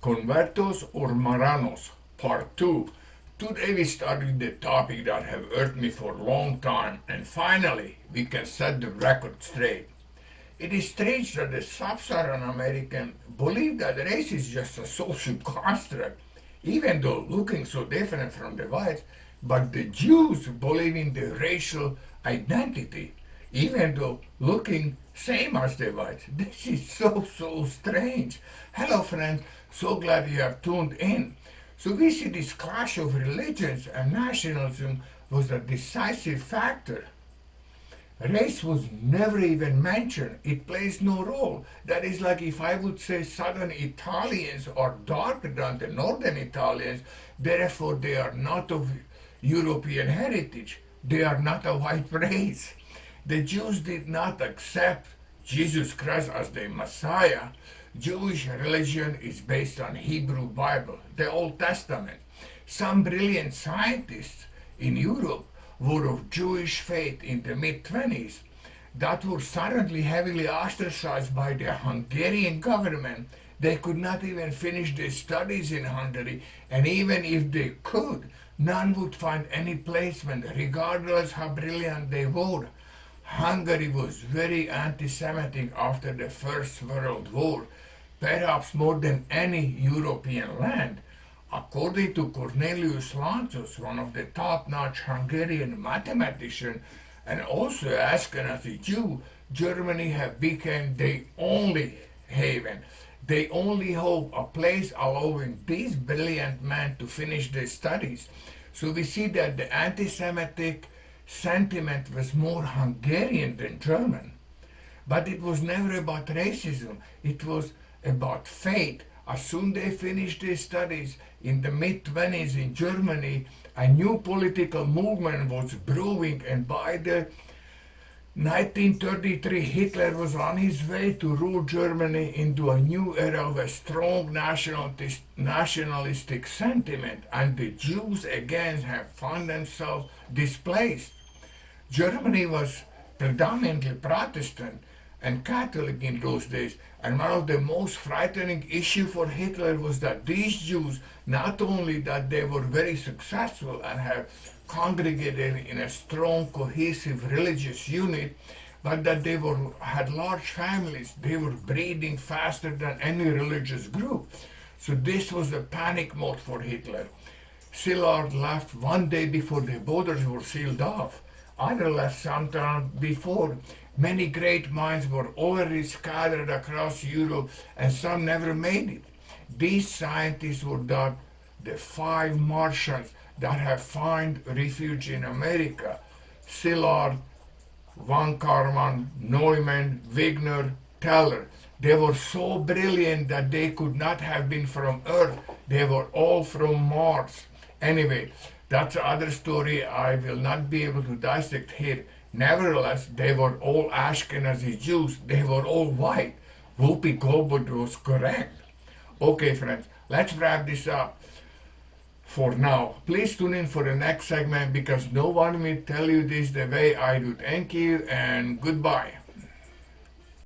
Convertos or Maranos, Part 2. Today we start with the topic that have irked me for a long time, and finally we can set the record straight. It is strange that the Sub-Saharan American believe that race is just a social construct, even though looking so different from the whites, but the Jews believe in the racial identity, even though looking same as the whites. This is so strange. Hello friends, so glad you have tuned in. So we see this clash of religions and nationalism was a decisive factor. Race was never even mentioned. It plays no role. That is like if I would say southern Italians are darker than the northern Italians, therefore they are not of European heritage. They are not a white race. The Jews did not accept Jesus Christ as the Messiah. Jewish religion is based on Hebrew Bible, the Old Testament. Some brilliant scientists in Europe were of Jewish faith in the mid-20s that were suddenly heavily ostracized by the Hungarian government. They could not even finish their studies in Hungary, and even if they could, none would find any placement, regardless how brilliant they were. Hungary was very anti-Semitic after the First World War, perhaps more than any European land. According to Cornelius Lantos, one of the top-notch Hungarian mathematicians and also Ashkenazi Jew, Germany have become the only haven, the only hope, a place allowing these brilliant men to finish their studies. So we see that the anti-Semitic sentiment was more Hungarian than German. But it was never about racism, it was about faith. As soon as they finished their studies in the mid-20s in Germany, a new political movement was brewing, and by the 1933 Hitler was on his way to rule Germany into a new era of a strong nationalistic sentiment, and the Jews again have found themselves displaced. Germany was predominantly Protestant and Catholic in those days, and one of the most frightening issues for Hitler was that these Jews, not only that they were very successful and have congregated in a strong, cohesive religious unit, but that they had large families. They were breeding faster than any religious group. So this was a panic mode for Hitler. Szilard left one day before the borders were sealed off. Others left sometime before. Many great minds were already scattered across Europe, and some never made it. These scientists were dubbed the 5 Martians that have found refuge in America: Szilard, von Karman, Neumann, Wigner, Teller. They were so brilliant that they could not have been from Earth. They were all from Mars. Anyway, that's another story I will not be able to dissect here. Nevertheless, they were all Ashkenazi Jews. They were all white. Whoopi Goldberg was correct. Okay, friends, let's wrap this up for now. Please tune in for the next segment because no one will tell you this the way I do. Thank you and goodbye.